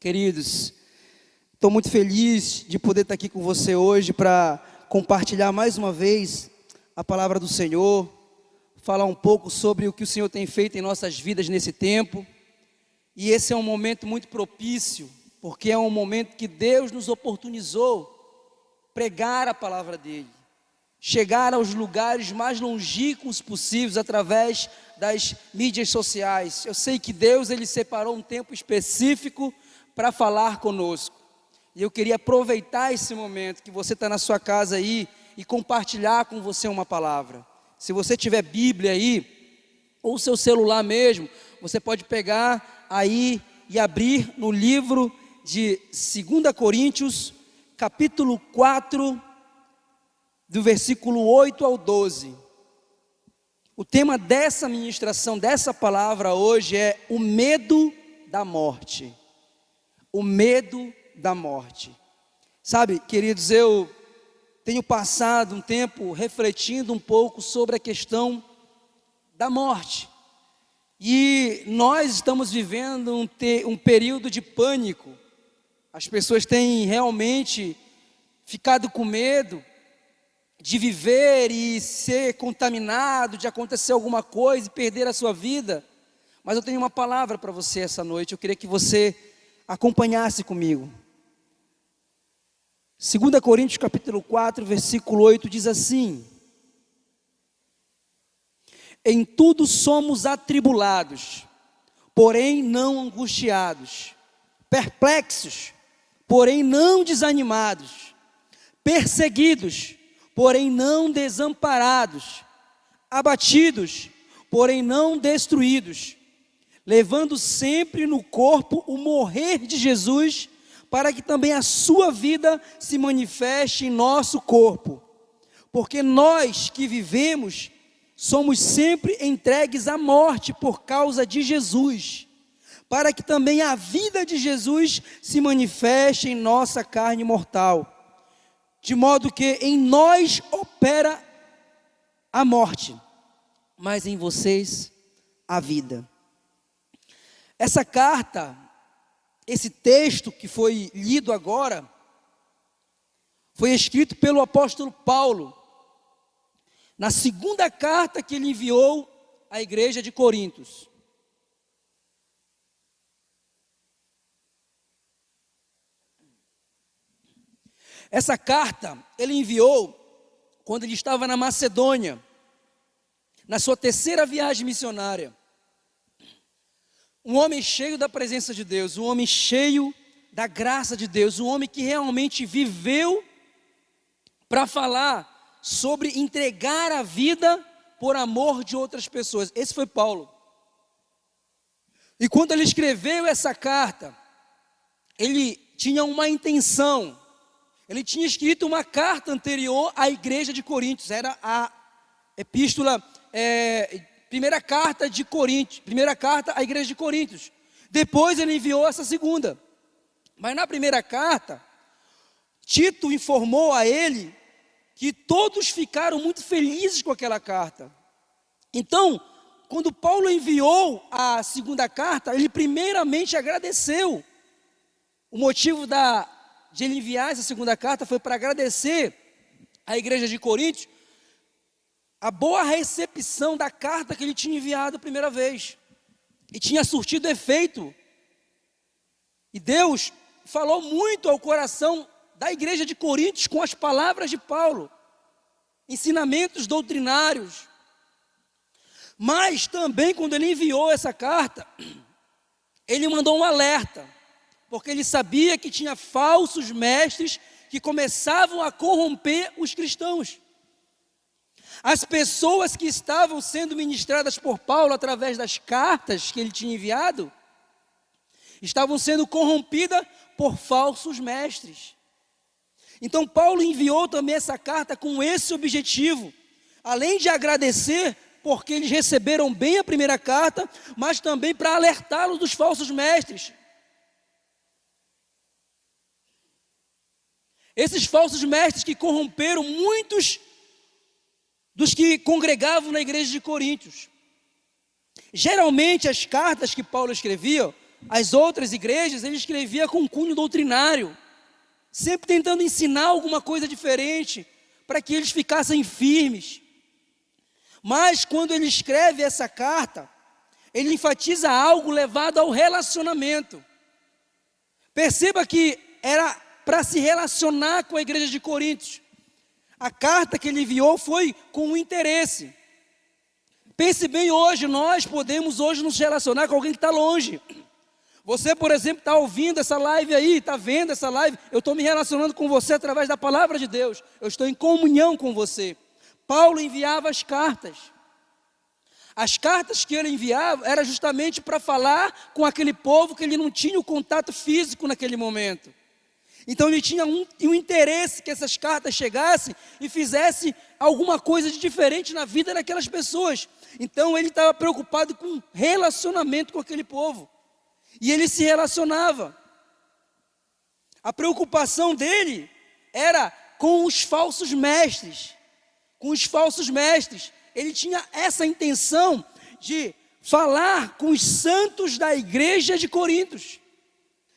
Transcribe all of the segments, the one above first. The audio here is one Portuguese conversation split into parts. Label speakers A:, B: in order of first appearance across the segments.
A: Queridos, estou muito feliz de poder estar aqui com você hoje para compartilhar mais uma vez a palavra do Senhor, falar um pouco sobre o que o Senhor tem feito em nossas vidas nesse tempo. E esse é um momento muito propício, porque é um momento que Deus nos oportunizou pregar a palavra dEle, chegar aos lugares mais longínquos possíveis através das mídias sociais. Eu sei que Deus, Ele separou um tempo específico para falar conosco. E eu queria aproveitar esse momento que você está na sua casa aí e compartilhar com você uma palavra. Se você tiver Bíblia aí, ou seu celular mesmo, você pode pegar aí e abrir no livro de 2 Coríntios, capítulo 4, do versículo 8 ao 12. O tema dessa ministração, dessa palavra hoje é o medo da morte. O medo da morte. Sabe, queridos, eu tenho passado um tempo refletindo um pouco sobre a questão da morte. E nós estamos vivendo um período de pânico. As pessoas têm realmente ficado com medo de viver e ser contaminado, de acontecer alguma coisa e perder a sua vida. Mas eu tenho uma palavra para você essa noite. Eu queria que você acompanhasse comigo. 2 Coríntios capítulo 4, versículo 8 diz assim: em tudo somos atribulados, porém não angustiados, perplexos, porém não desanimados, perseguidos, porém não desamparados, abatidos, porém não destruídos, levando sempre no corpo o morrer de Jesus, para que também a sua vida se manifeste em nosso corpo. Porque nós que vivemos, somos sempre entregues à morte por causa de Jesus, para que também a vida de Jesus se manifeste em nossa carne mortal. De modo que em nós opera a morte, mas em vocês a vida. Essa carta, esse texto que foi lido agora, foi escrito pelo apóstolo Paulo, na segunda carta que ele enviou à igreja de Corintos. Essa carta ele enviou quando ele estava na Macedônia, na sua terceira viagem missionária. Um homem cheio da presença de Deus, um homem cheio da graça de Deus, um homem que realmente viveu para falar sobre entregar a vida por amor de outras pessoas. Esse foi Paulo. E quando ele escreveu essa carta, ele tinha uma intenção. Ele tinha escrito uma carta anterior à igreja de Coríntios. Era a epístola, primeira carta de Coríntios, primeira carta à igreja de Coríntios. Depois ele enviou essa segunda. Mas na primeira carta, Tito informou a ele que todos ficaram muito felizes com aquela carta. Então, quando Paulo enviou a segunda carta, ele primeiramente agradeceu. O motivo de ele enviar essa segunda carta foi para agradecer à igreja de Coríntios a boa recepção da carta que ele tinha enviado a primeira vez. E tinha surtido efeito. E Deus falou muito ao coração da igreja de Coríntios com as palavras de Paulo. Ensinamentos doutrinários. Mas também quando ele enviou essa carta, ele mandou um alerta. Porque ele sabia que tinha falsos mestres que começavam a corromper os cristãos. As pessoas que estavam sendo ministradas por Paulo através das cartas que ele tinha enviado, estavam sendo corrompidas por falsos mestres. Então Paulo enviou também essa carta com esse objetivo, além de agradecer porque eles receberam bem a primeira carta, mas também para alertá-los dos falsos mestres. Esses falsos mestres que corromperam muitos dos que congregavam na igreja de Coríntios. Geralmente as cartas que Paulo escrevia, as outras igrejas, ele escrevia com cunho doutrinário, sempre tentando ensinar alguma coisa diferente, para que eles ficassem firmes. Mas quando ele escreve essa carta, ele enfatiza algo levado ao relacionamento. Perceba que era para se relacionar com a igreja de Corinto. A carta que ele enviou foi com um interesse. Pense bem, hoje nós podemos nos relacionar com alguém que está longe. Você, por exemplo, está ouvindo essa live aí, está vendo essa live, eu estou me relacionando com você através da palavra de Deus, eu estou em comunhão com você. Paulo enviava as cartas. As cartas que ele enviava era justamente para falar com aquele povo que ele não tinha o contato físico naquele momento. Então ele tinha um interesse que essas cartas chegassem e fizessem alguma coisa de diferente na vida daquelas pessoas. Então ele estava preocupado com relacionamento com aquele povo. E ele se relacionava. A preocupação dele era com os falsos mestres. Com os falsos mestres. Ele tinha essa intenção de falar com os santos da igreja de Corinto.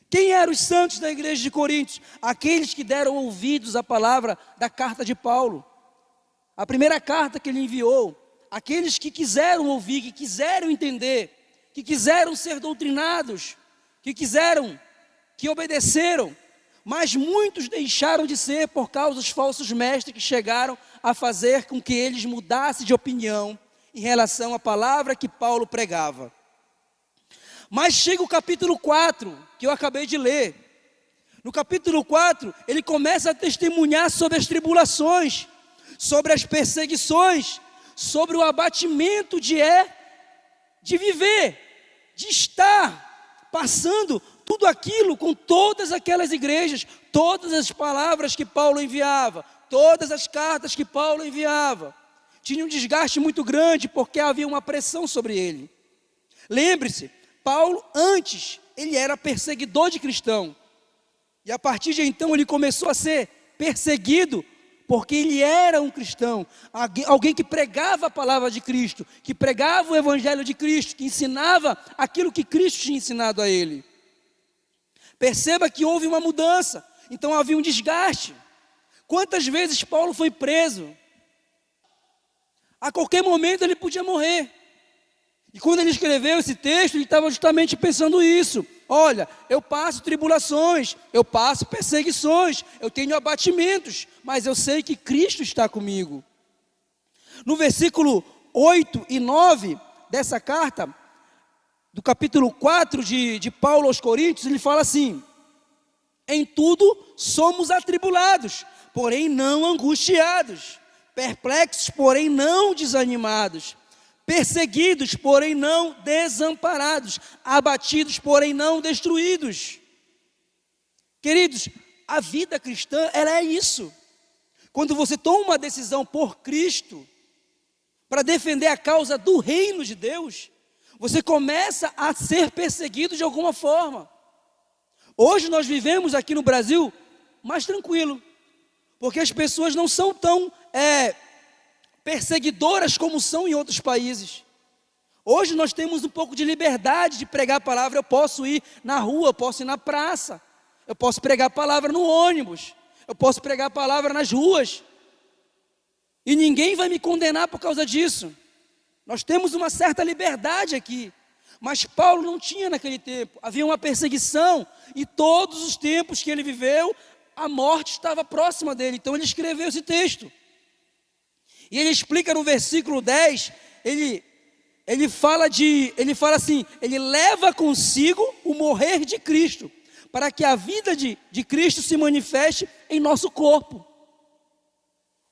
A: Quem eram os santos da igreja de Corinto? Aqueles que deram ouvidos à palavra da carta de Paulo. A primeira carta que ele enviou. Aqueles que quiseram ouvir, que quiseram entender, que quiseram ser doutrinados, que obedeceram. Mas muitos deixaram de ser por causa dos falsos mestres que chegaram a fazer com que eles mudassem de opinião em relação à palavra que Paulo pregava. Mas chega o capítulo 4, que eu acabei de ler. No capítulo 4, ele começa a testemunhar sobre as tribulações, sobre as perseguições, sobre o abatimento de viver, de estar passando tudo aquilo com todas aquelas igrejas, todas as palavras que Paulo enviava, todas as cartas que Paulo enviava. Tinha um desgaste muito grande porque havia uma pressão sobre ele. Lembre-se, Paulo antes, ele era perseguidor de cristão. E a partir de então ele começou a ser perseguido porque ele era um cristão, alguém que pregava a palavra de Cristo, que pregava o evangelho de Cristo, que ensinava aquilo que Cristo tinha ensinado a ele. Perceba que houve uma mudança, então havia um desgaste. Quantas vezes Paulo foi preso? A qualquer momento ele podia morrer. E quando ele escreveu esse texto, ele estava justamente pensando isso. Olha, eu passo tribulações, eu passo perseguições, eu tenho abatimentos, mas eu sei que Cristo está comigo. No versículo 8 e 9 dessa carta, do capítulo 4 de Paulo aos Coríntios, ele fala assim: em tudo somos atribulados, porém não angustiados, perplexos, porém não desanimados, perseguidos, porém não desamparados, abatidos, porém não destruídos. Queridos, a vida cristã, ela é isso. Quando você toma uma decisão por Cristo, para defender a causa do reino de Deus, você começa a ser perseguido de alguma forma. Hoje nós vivemos aqui no Brasil mais tranquilo, porque as pessoas não são tão perseguidoras como são em outros países. Hoje nós temos um pouco de liberdade de pregar a palavra. Eu posso ir na rua, eu posso ir na praça, eu posso pregar a palavra no ônibus, eu posso pregar a palavra nas ruas, e ninguém vai me condenar por causa disso. Nós temos uma certa liberdade aqui, mas Paulo não tinha naquele tempo. Havia uma perseguição, e todos os tempos que ele viveu, a morte estava próxima dele. Então ele escreveu esse texto. E ele explica no versículo 10, ele fala assim: ele leva consigo o morrer de Cristo, para que a vida de Cristo se manifeste em nosso corpo.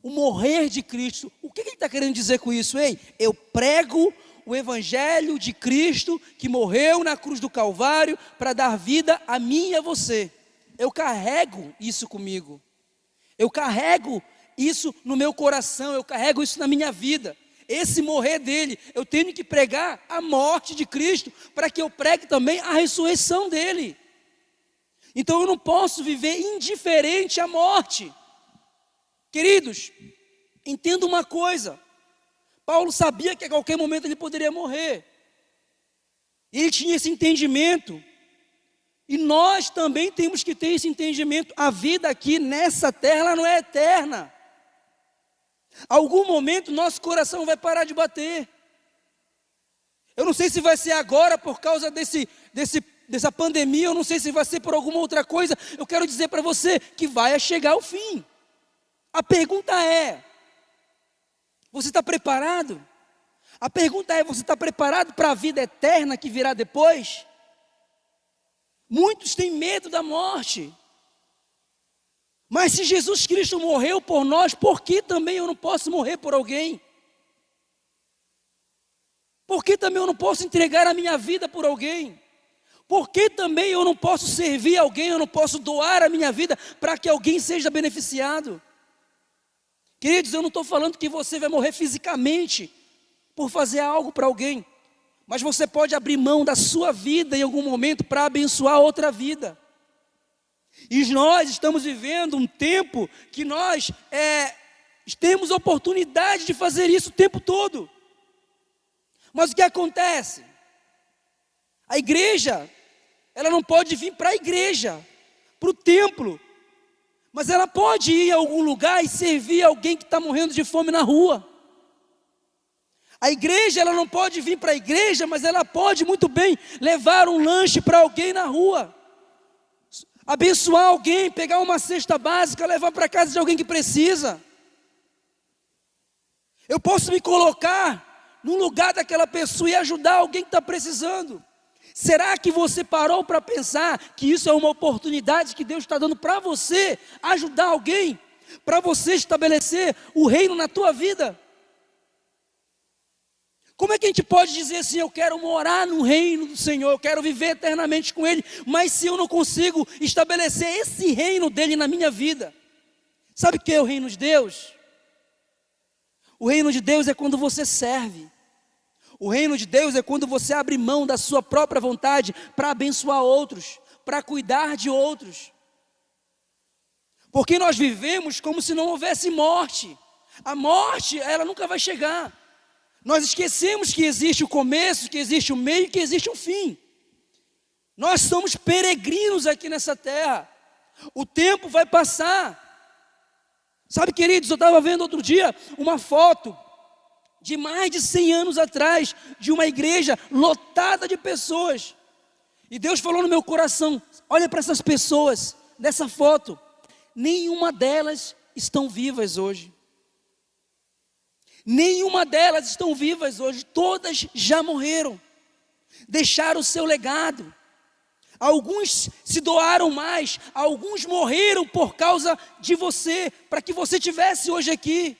A: O morrer de Cristo, o que ele está querendo dizer com isso? Eu prego o evangelho de Cristo, que morreu na cruz do Calvário, para dar vida a mim e a você. Eu carrego isso comigo, eu carrego isso no meu coração, eu carrego isso na minha vida. Esse morrer dele, eu tenho que pregar a morte de Cristo, para que eu pregue também a ressurreição dele. Então eu não posso viver indiferente à morte. Queridos, entenda uma coisa: Paulo sabia que a qualquer momento ele poderia morrer. Ele tinha esse entendimento E nós também temos que ter esse entendimento. A vida aqui nessa terra, ela não é eterna. Algum momento nosso coração vai parar de bater. Eu não sei se vai ser agora por causa dessa pandemia, eu não sei se vai ser por alguma outra coisa. Eu quero dizer para você que vai chegar o fim. A pergunta é: você está preparado? A pergunta é: você está preparado para a vida eterna que virá depois? Muitos têm medo da morte. Mas se Jesus Cristo morreu por nós, por que também eu não posso morrer por alguém? Por que também eu não posso entregar a minha vida por alguém? Por que também eu não posso servir alguém, eu não posso doar a minha vida para que alguém seja beneficiado? Queridos, eu não estou falando que você vai morrer fisicamente por fazer algo para alguém, mas você pode abrir mão da sua vida em algum momento para abençoar outra vida. E nós estamos vivendo um tempo que nós temos oportunidade de fazer isso o tempo todo. Mas o que acontece? A igreja, ela não pode vir para a igreja, para o templo, mas ela pode ir a algum lugar e servir alguém que está morrendo de fome na rua. A igreja, ela não pode vir para a igreja, mas ela pode muito bem levar um lanche para alguém na rua, abençoar alguém, pegar uma cesta básica, levar para casa de alguém que precisa. Eu posso me colocar no lugar daquela pessoa e ajudar alguém que está precisando. Será que você parou para pensar que isso é uma oportunidade que Deus está dando para você ajudar alguém, para você estabelecer o reino na tua vida? Como é que a gente pode dizer assim: eu quero morar no reino do Senhor, eu quero viver eternamente com Ele, mas se eu não consigo estabelecer esse reino dEle na minha vida? Sabe o que é o reino de Deus? O reino de Deus é quando você serve. O reino de Deus é quando você abre mão da sua própria vontade para abençoar outros, para cuidar de outros. Porque nós vivemos como se não houvesse morte. A morte, ela nunca vai chegar. Nós esquecemos que existe o começo, que existe o meio, que existe o fim. Nós somos peregrinos aqui nessa terra. O tempo vai passar. Sabe, queridos, eu estava vendo outro dia uma foto de mais de 100 anos atrás, de uma igreja lotada de pessoas. E Deus falou no meu coração: olha para essas pessoas, dessa foto, nenhuma delas estão vivas hoje. Nenhuma delas estão vivas hoje, todas já morreram, deixaram o seu legado. Alguns se doaram mais, alguns morreram por causa de você, para que você estivesse hoje aqui.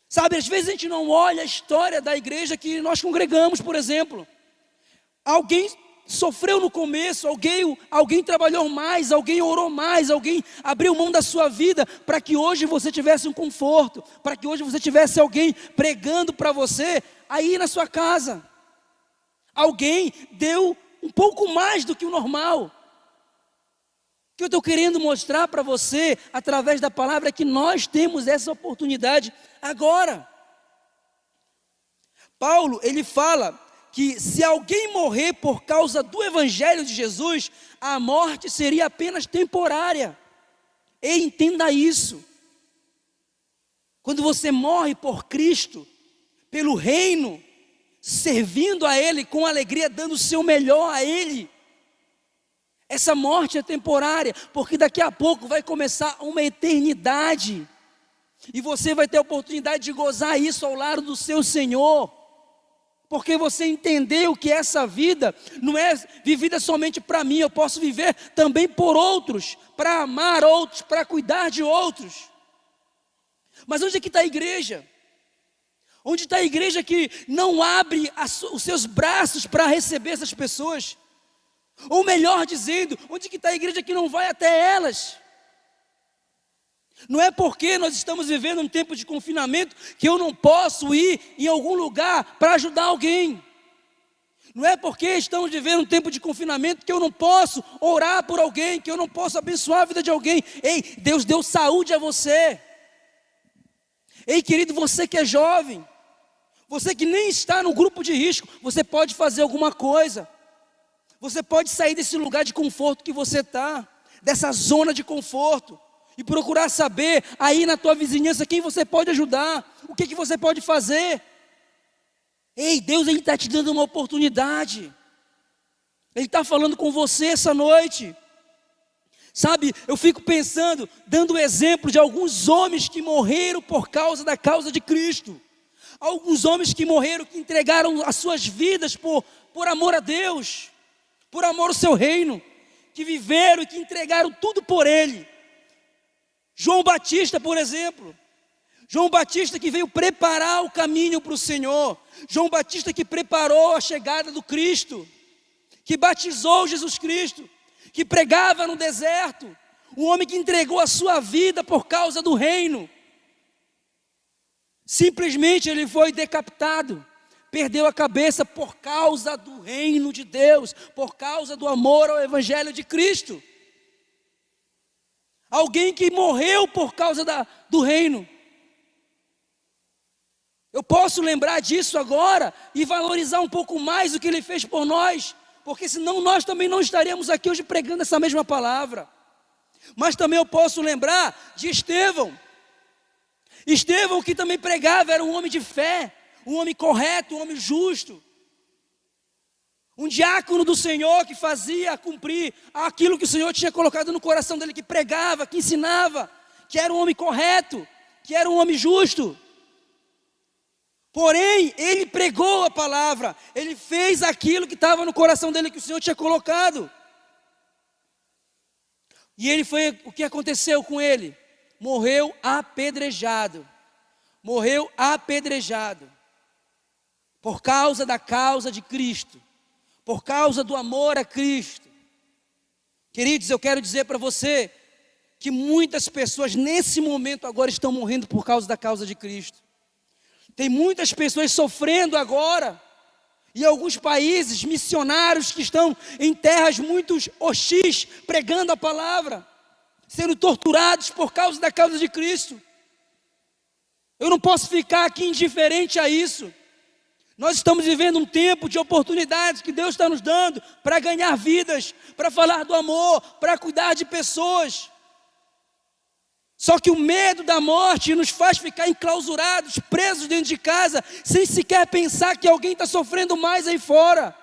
A: Sabe, às vezes a gente não olha a história da igreja que nós congregamos, por exemplo. Alguém sofreu no começo, alguém trabalhou mais, alguém orou mais, alguém abriu mão da sua vida para que hoje você tivesse um conforto, para que hoje você tivesse alguém pregando para você aí na sua casa. Alguém deu um pouco mais do que o normal. O que eu estou querendo mostrar para você através da palavra é que nós temos essa oportunidade agora. Paulo, ele fala que se alguém morrer por causa do evangelho de Jesus, a morte seria apenas temporária. E entenda isso. Quando você morre por Cristo, pelo reino, servindo a Ele com alegria, dando o seu melhor a Ele, essa morte é temporária, porque daqui a pouco vai começar uma eternidade, e você vai ter a oportunidade de gozar isso ao lado do seu Senhor, porque você entendeu que essa vida não é vivida somente para mim, eu posso viver também por outros, para amar outros, para cuidar de outros. Mas onde é que está a igreja? Onde está a igreja que não abre os seus braços para receber essas pessoas? Ou melhor dizendo, onde que está a igreja que não vai até elas? Não é porque nós estamos vivendo um tempo de confinamento que eu não posso ir em algum lugar para ajudar alguém. Não é porque estamos vivendo um tempo de confinamento que eu não posso orar por alguém, que eu não posso abençoar a vida de alguém. Ei, Deus deu saúde a você. Ei, querido, você que é jovem, você que nem está no grupo de risco, você pode fazer alguma coisa. Você pode sair desse lugar de conforto que você está, dessa zona de conforto, e procurar saber aí na tua vizinhança quem você pode ajudar, o que você pode fazer. Ei, Deus, Ele está te dando uma oportunidade. Ele está falando com você essa noite. Sabe, eu fico pensando, dando exemplo de alguns homens que morreram por causa da causa de Cristo. Alguns homens que morreram, que entregaram as suas vidas por amor a Deus, por amor ao seu reino, que viveram e que entregaram tudo por Ele. João Batista, por exemplo. João Batista que veio preparar o caminho para o Senhor. João Batista que preparou a chegada do Cristo, que batizou Jesus Cristo, que pregava no deserto, um homem que entregou a sua vida por causa do reino. Simplesmente ele foi decapitado, perdeu a cabeça por causa do reino de Deus, por causa do amor ao evangelho de Cristo. Alguém que morreu por causa do reino. Eu posso lembrar disso agora e valorizar um pouco mais o que Ele fez por nós, porque senão nós também não estaríamos aqui hoje pregando essa mesma palavra. Mas também eu posso lembrar de Estevão. Estevão que também pregava, era um homem de fé, um homem correto, um homem justo. Um diácono do Senhor que fazia cumprir aquilo que o Senhor tinha colocado no coração dele, que pregava, que ensinava, que era um homem correto, que era um homem justo. Porém, ele pregou a palavra, ele fez aquilo que estava no coração dele, que o Senhor tinha colocado. E o que aconteceu com ele? Morreu apedrejado. Morreu apedrejado. Por causa da causa de Cristo. Por causa do amor a Cristo. Queridos, eu quero dizer para você que muitas pessoas nesse momento agora estão morrendo por causa da causa de Cristo. Tem muitas pessoas sofrendo agora, em alguns países, missionários que estão em terras muito hostis, pregando a palavra, sendo torturados por causa da causa de Cristo. Eu não posso ficar aqui indiferente a isso. Nós estamos vivendo um tempo de oportunidades que Deus está nos dando para ganhar vidas, para falar do amor, para cuidar de pessoas. Só que o medo da morte nos faz ficar enclausurados, presos dentro de casa, sem sequer pensar que alguém está sofrendo mais aí fora.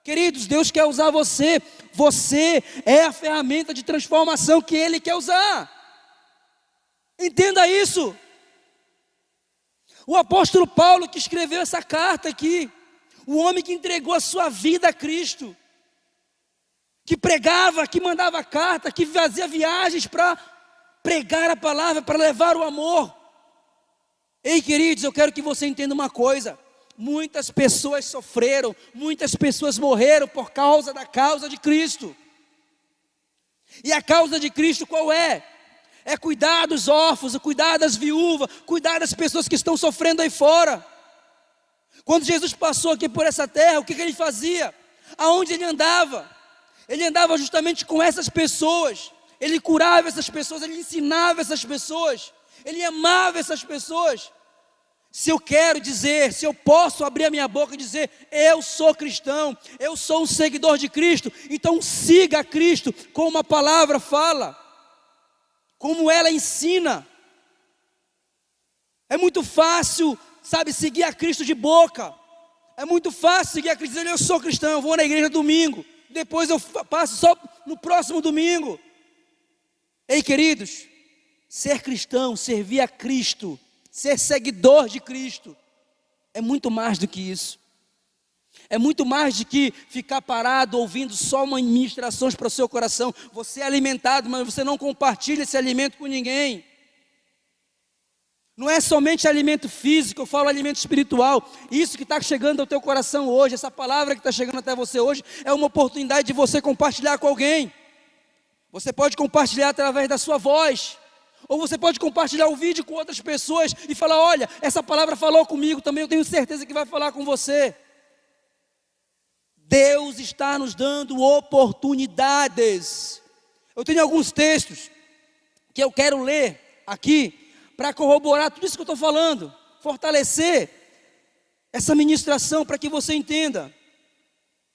A: Queridos, Deus quer usar você. Você é a ferramenta de transformação que Ele quer usar. Entenda isso. O apóstolo Paulo que escreveu essa carta aqui, o homem que entregou a sua vida a Cristo, que pregava, que mandava carta, que fazia viagens para pregar a palavra, para levar o amor. Ei, queridos, eu quero que você entenda uma coisa. Muitas pessoas sofreram, muitas pessoas morreram por causa da causa de Cristo. E a causa de Cristo qual é? É cuidar dos órfãos, cuidar das viúvas, cuidar das pessoas que estão sofrendo aí fora. Quando Jesus passou aqui por essa terra, o que Ele fazia? Aonde Ele andava? Ele andava justamente com essas pessoas. Ele curava essas pessoas, Ele ensinava essas pessoas, Ele amava essas pessoas. Se eu quero dizer, se eu posso abrir a minha boca e dizer, eu sou cristão, eu sou um seguidor de Cristo, então siga a Cristo como a palavra fala, como ela ensina. É muito fácil, sabe, seguir a Cristo de boca. É muito fácil seguir a Cristo, dizer, eu sou cristão, eu vou na igreja domingo, depois eu passo só no próximo domingo. Ei, queridos, ser cristão, servir a Cristo, ser seguidor de Cristo, é muito mais do que isso. É muito mais do que ficar parado ouvindo só uma ministrações para o seu coração. Você é alimentado, mas você não compartilha esse alimento com ninguém. Não é somente alimento físico, eu falo alimento espiritual. Isso que está chegando ao teu coração hoje, essa palavra que está chegando até você hoje, é uma oportunidade de você compartilhar com alguém. Você pode compartilhar através da sua voz, ou você pode compartilhar o vídeo com outras pessoas e falar, olha, essa palavra falou comigo, também eu tenho certeza que vai falar com você. Deus está nos dando oportunidades. Eu tenho alguns textos que eu quero ler aqui, para corroborar tudo isso que eu estou falando, fortalecer essa ministração para que você entenda.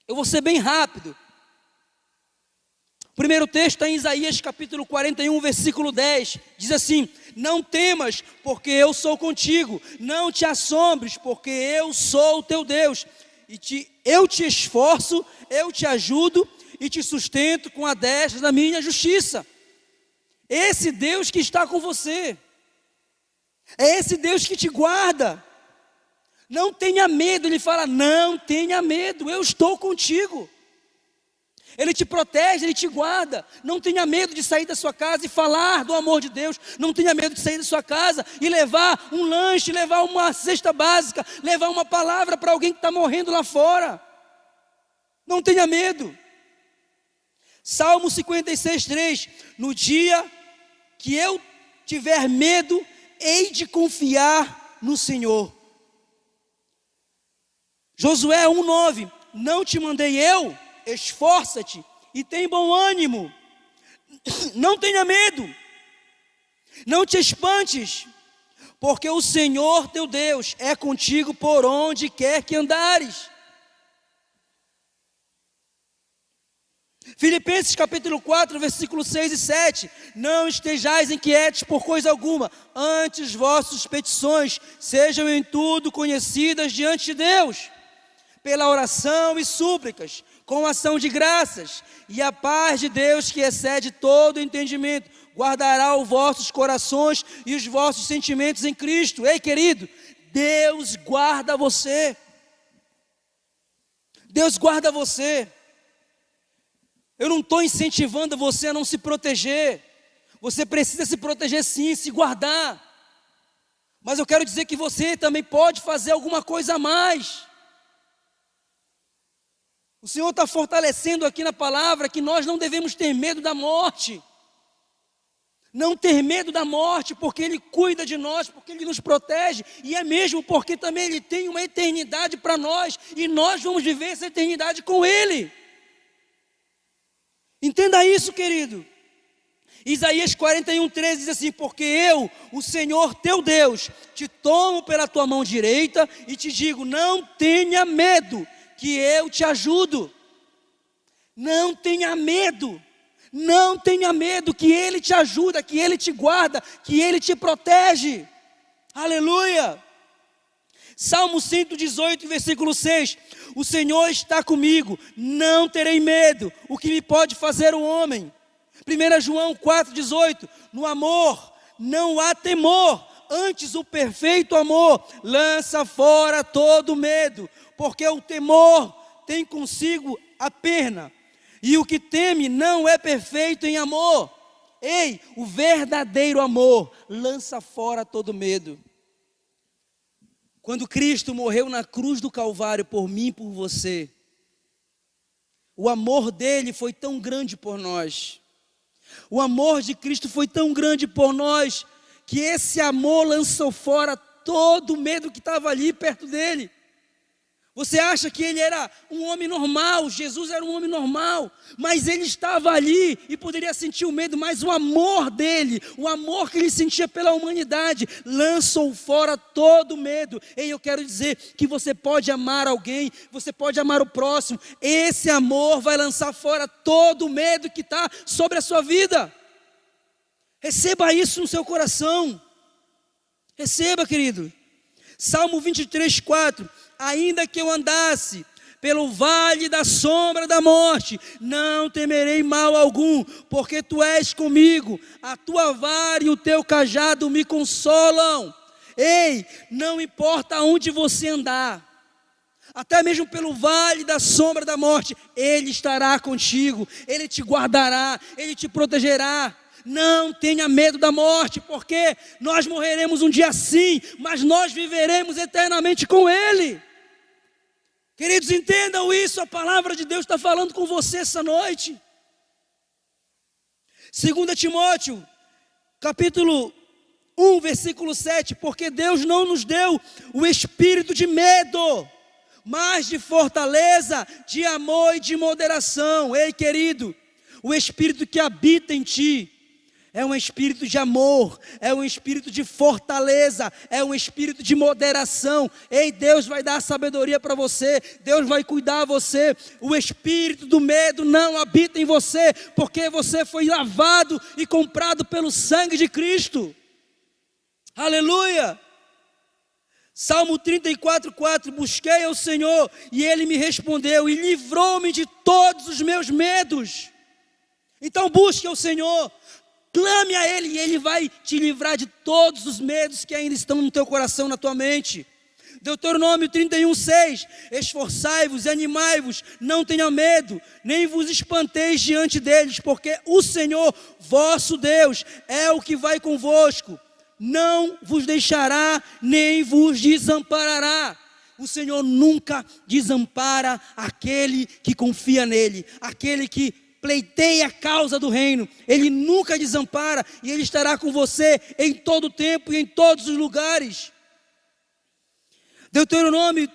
A: Eu vou ser bem rápido. O primeiro texto está em Isaías capítulo 41, versículo 10. Diz assim: não temas, porque eu sou contigo. Não te assombres, porque eu sou o teu Deus. Eu te esforço, eu te ajudo e te sustento com a destra da minha justiça. Esse Deus que está com você. É esse Deus que te guarda. Não tenha medo. Ele fala: não tenha medo, eu estou contigo. Ele te protege, Ele te guarda. Não tenha medo de sair da sua casa e falar do amor de Deus. Não tenha medo de sair da sua casa e levar um lanche, levar uma cesta básica, levar uma palavra para alguém que está morrendo lá fora. Não tenha medo. Salmo 56, 3. No dia que eu tiver medo, hei de confiar no Senhor. Josué 1:9. Não te mandei eu? Esforça-te e tem bom ânimo. Não tenha medo. Não te espantes, porque o Senhor teu Deus é contigo por onde quer que andares. Filipenses capítulo 4, versículos 6 e 7. Não estejais inquietos por coisa alguma, antes vossas petições sejam em tudo conhecidas diante de Deus, pela oração e súplicas, com ação de graças, e a paz de Deus, que excede todo entendimento, guardará os vossos corações e os vossos sentimentos em Cristo. Ei, querido, Deus guarda você. Deus guarda você. Eu não estou incentivando você a não se proteger. Você precisa se proteger sim, se guardar. Mas eu quero dizer que você também pode fazer alguma coisa a mais. O Senhor está fortalecendo aqui na palavra que nós não devemos ter medo da morte. Não ter medo da morte, porque Ele cuida de nós, porque Ele nos protege. E é mesmo porque também Ele tem uma eternidade para nós. E nós vamos viver essa eternidade com Ele. Entenda isso, querido. Isaías 41:13 diz assim: porque eu, o Senhor teu Deus, te tomo pela tua mão direita e te digo: não tenha medo, que eu te ajudo. Não tenha medo. Não tenha medo, que Ele te ajuda, que Ele te guarda, que Ele te protege. Aleluia. Salmo 118, versículo 6. O Senhor está comigo, não terei medo. O que me pode fazer o homem? 1 João 4,18. No amor não há temor, antes o perfeito amor lança fora todo medo, porque o temor tem consigo a pena, e o que teme não é perfeito em amor. Ei, o verdadeiro amor lança fora todo medo. Quando Cristo morreu na cruz do Calvário por mim e por você, o amor dele foi tão grande por nós. O amor de Cristo foi tão grande por nós, que esse amor lançou fora todo o medo que estava ali perto dele. Você acha que ele era um homem normal? Jesus era um homem normal, mas ele estava ali e poderia sentir o medo, mas o amor dele, o amor que ele sentia pela humanidade, lançou fora todo o medo. E eu quero dizer que você pode amar alguém, você pode amar o próximo, esse amor vai lançar fora todo o medo que está sobre a sua vida. Receba isso no seu coração. Receba, querido. Salmo 23, 4. Ainda que eu andasse pelo vale da sombra da morte, não temerei mal algum, porque tu és comigo, a tua vara e o teu cajado me consolam. Ei, não importa onde você andar, até mesmo pelo vale da sombra da morte, Ele estará contigo, Ele te guardará, Ele te protegerá. Não tenha medo da morte, porque nós morreremos um dia sim, mas nós viveremos eternamente com Ele. Queridos, entendam isso, a palavra de Deus está falando com você essa noite. 2 Timóteo, capítulo 1, versículo 7. Porque Deus não nos deu o espírito de medo, mas de fortaleza, de amor e de moderação. Ei, querido, o espírito que habita em ti é um espírito de amor, é um espírito de fortaleza, é um espírito de moderação. Ei, Deus vai dar sabedoria para você, Deus vai cuidar de você. O espírito do medo não habita em você, porque você foi lavado e comprado pelo sangue de Cristo. Aleluia! Salmo 34:4, busquei ao Senhor e Ele me respondeu e livrou-me de todos os meus medos. Então busque ao Senhor, clame a Ele e Ele vai te livrar de todos os medos que ainda estão no teu coração, na tua mente. Deuteronômio 31:6, esforçai-vos e animai-vos, não tenha medo, nem vos espanteis diante deles, porque o Senhor, vosso Deus, é o que vai convosco. Não vos deixará, nem vos desamparará. O Senhor nunca desampara aquele que confia nele, aquele que pleiteia a causa do reino. Ele nunca desampara e Ele estará com você em todo tempo e em todos os lugares. Deuteronômio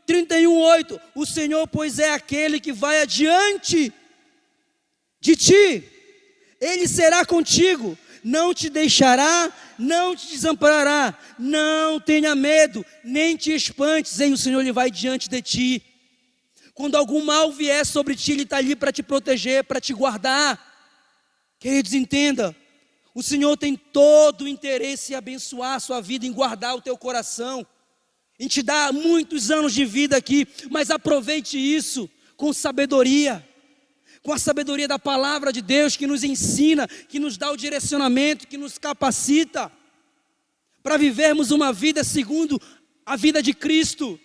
A: 31:8, o Senhor, pois, é aquele que vai adiante de ti, Ele será contigo, não te deixará, não te desamparará, não tenha medo, nem te espantes, o Senhor Ele vai diante de ti. Quando algum mal vier sobre ti, Ele está ali para te proteger, para te guardar. Queridos, entenda, o Senhor tem todo o interesse em abençoar a sua vida, em guardar o teu coração, em te dar muitos anos de vida aqui, mas aproveite isso com sabedoria, com a sabedoria da palavra de Deus, que nos ensina, que nos dá o direcionamento, que nos capacita para vivermos uma vida segundo a vida de Cristo.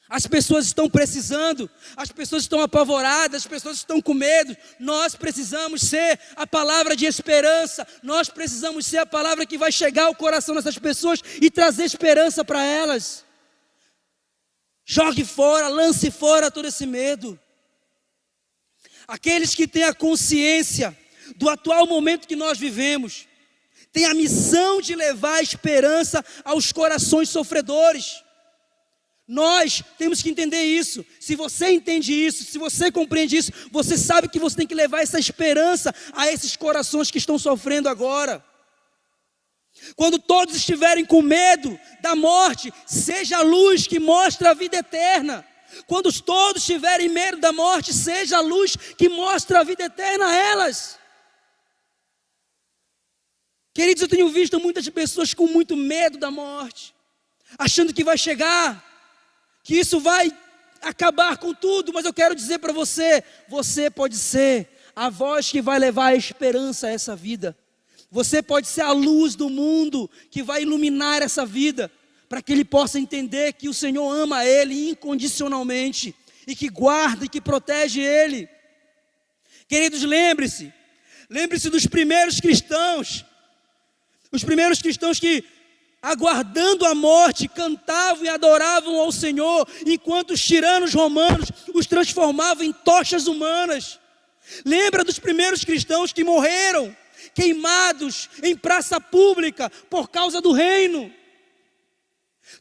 A: As pessoas estão precisando, as pessoas estão apavoradas, as pessoas estão com medo. Nós precisamos ser a palavra de esperança, nós precisamos ser a palavra que vai chegar ao coração dessas pessoas e trazer esperança para elas. Jogue fora, lance fora todo esse medo. Aqueles que têm a consciência do atual momento que nós vivemos, têm a missão de levar a esperança aos corações sofredores. Nós temos que entender isso. Se você entende isso, se você compreende isso, você sabe que você tem que levar essa esperança a esses corações que estão sofrendo agora. Quando todos estiverem com medo da morte, seja a luz que mostra a vida eterna. Quando todos tiverem medo da morte, seja a luz que mostra a vida eterna a elas. Queridos, eu tenho visto muitas pessoas com muito medo da morte, achando que vai chegar, que isso vai acabar com tudo. Mas eu quero dizer para você, você pode ser a voz que vai levar a esperança a essa vida. Você pode ser a luz do mundo que vai iluminar essa vida, para que ele possa entender que o Senhor ama ele incondicionalmente e que guarda e que protege ele. Queridos, lembre-se dos primeiros cristãos, os primeiros cristãos que, aguardando a morte, cantavam e adoravam ao Senhor, enquanto os tiranos romanos os transformavam em tochas humanas. Lembra dos primeiros cristãos que morreram queimados em praça pública por causa do reino.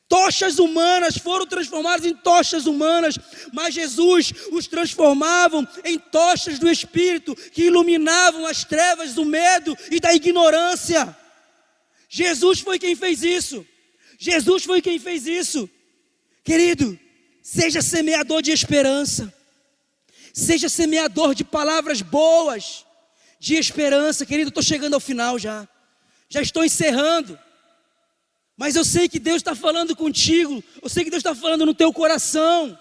A: Tochas humanas foram transformadas em tochas humanas, mas Jesus os transformava em tochas do Espírito, que iluminavam as trevas do medo e da ignorância. Jesus foi quem fez isso. Jesus foi quem fez isso. Querido, seja semeador de esperança, seja semeador de palavras boas, de esperança. Querido, estou chegando ao final já estou encerrando. Mas eu sei que Deus está falando contigo, eu sei que Deus está falando no teu coração.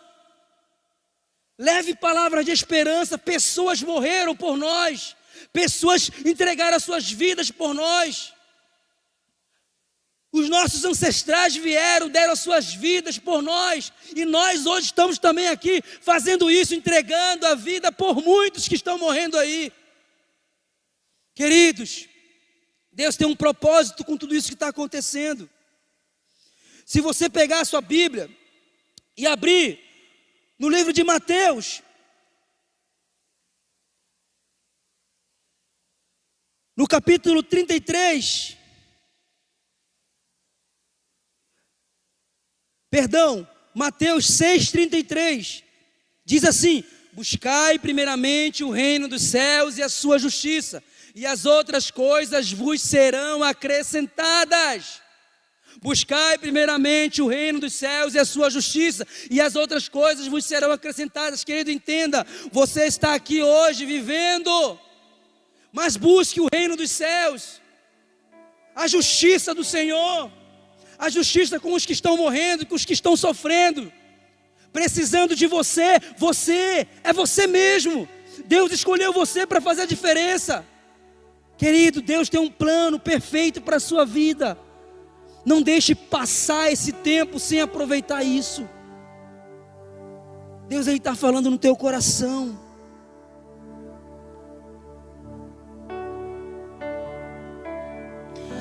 A: Leve palavras de esperança. Pessoas morreram por nós, pessoas entregaram as suas vidas por nós. Os nossos ancestrais vieram, deram as suas vidas por nós, e nós hoje estamos também aqui fazendo isso, entregando a vida por muitos que estão morrendo aí. Queridos, Deus tem um propósito com tudo isso que está acontecendo. Se você pegar a sua Bíblia e abrir no livro de Mateus, no capítulo 33, Mateus 6:33, diz assim: Buscai primeiramente o reino dos céus e a sua justiça, e as outras coisas vos serão acrescentadas. Buscai primeiramente o reino dos céus e a sua justiça, e as outras coisas vos serão acrescentadas. Querido, entenda, você está aqui hoje vivendo, mas busque o reino dos céus, a justiça do Senhor, a justiça com os que estão morrendo, com os que estão sofrendo, precisando de você. Você é você mesmo. Deus escolheu você para fazer a diferença. Querido, Deus tem um plano perfeito para a sua vida. Não deixe passar esse tempo sem aproveitar isso. Deus está falando no teu coração.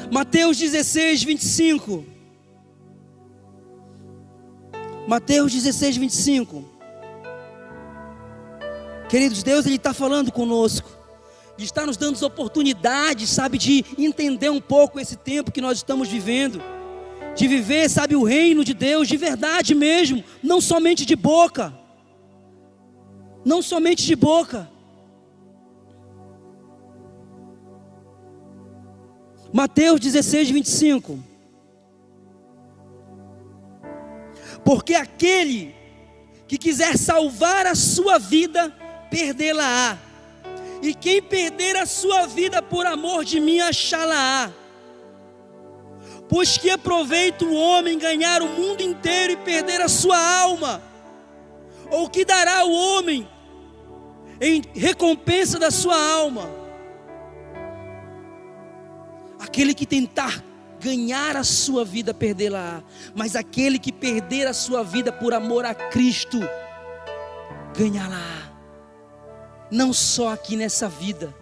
A: Mateus 16, 25. Mateus 16, 25. Queridos, Deus está falando conosco. E está nos dando oportunidades, sabe, de entender um pouco esse tempo que nós estamos vivendo. De viver, sabe, o reino de Deus de verdade mesmo. Não somente de boca. Não somente de boca. Mateus 16, 25. Porque aquele que quiser salvar a sua vida, perdê-la-á. E quem perder a sua vida por amor de mim, achá-la-á. Pois que aproveita o homem ganhar o mundo inteiro e perder a sua alma? Ou que dará o homem em recompensa da sua alma? Aquele que tentar ganhar a sua vida, perdê-la. Mas aquele que perder a sua vida por amor a Cristo, ganhá-la. Não só aqui nessa vida,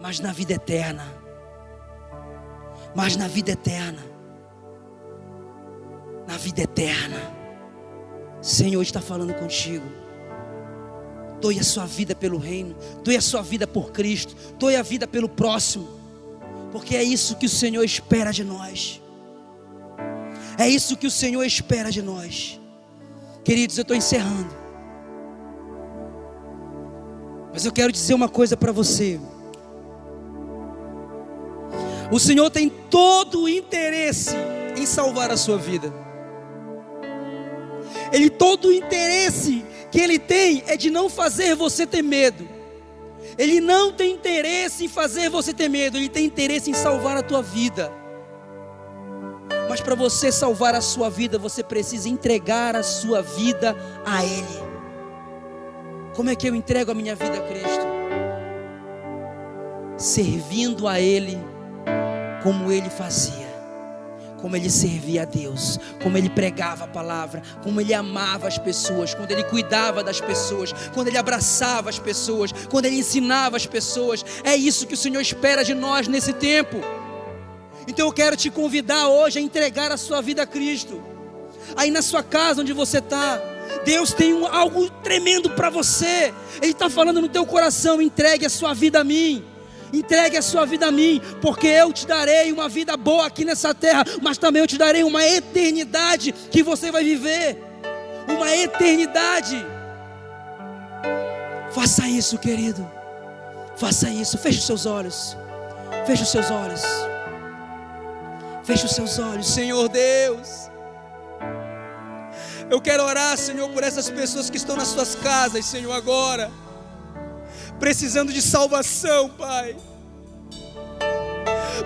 A: mas na vida eterna. Mas na vida eterna. Na vida eterna. O Senhor está falando contigo. Doe a sua vida pelo reino. Doe a sua vida por Cristo. Doe a vida pelo próximo. Porque é isso que o Senhor espera de nós. É isso que o Senhor espera de nós. Queridos, eu estou encerrando. Mas eu quero dizer uma coisa para você. O Senhor tem todo o interesse em salvar a sua vida. Todo o interesse que Ele tem é de não fazer você ter medo. Ele não tem interesse em fazer você ter medo. Ele tem interesse em salvar a tua vida. Mas para você salvar a sua vida, você precisa entregar a sua vida a Ele. Como é que eu entrego a minha vida a Cristo? Servindo a Ele como Ele fazia. Como Ele servia a Deus, como Ele pregava a palavra, como Ele amava as pessoas, quando Ele cuidava das pessoas, quando Ele abraçava as pessoas, quando Ele ensinava as pessoas. É isso que o Senhor espera de nós nesse tempo. Então eu quero te convidar hoje a entregar a sua vida a Cristo. Aí na sua casa onde você está, Deus tem algo tremendo para você. Ele está falando no teu coração: entregue a sua vida a mim. Entregue a sua vida a mim, porque eu te darei uma vida boa aqui nessa terra, mas também eu te darei uma eternidade que você vai viver. Uma eternidade. Faça isso, querido. Faça isso. Feche os seus olhos. Feche os seus olhos. Feche os seus olhos. Senhor Deus, eu quero orar, Senhor, por essas pessoas que estão nas suas casas, Senhor, agora precisando de salvação, Pai.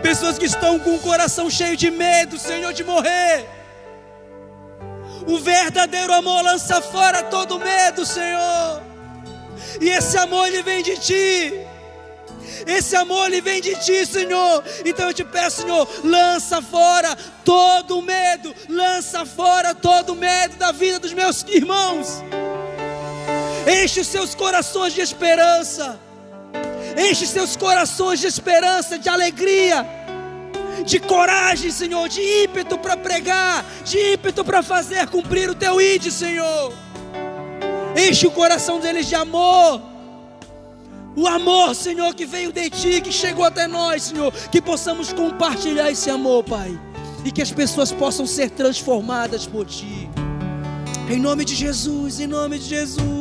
A: Pessoas que estão com o coração cheio de medo, Senhor, de morrer. O verdadeiro amor lança fora todo medo, Senhor. E esse amor, ele vem de Ti. Esse amor, ele vem de Ti, Senhor. Então eu te peço, Senhor, lança fora todo medo. Lança fora todo medo da vida dos meus irmãos. Enche os seus corações de esperança. Enche os seus corações de esperança, de alegria, de coragem, Senhor, de ímpeto para pregar, de ímpeto para fazer cumprir o Teu ID, Senhor. Enche o coração deles de amor. O amor, Senhor, que veio de Ti, que chegou até nós, Senhor. Que possamos compartilhar esse amor, Pai. E que as pessoas possam ser transformadas por Ti. Em nome de Jesus, em nome de Jesus.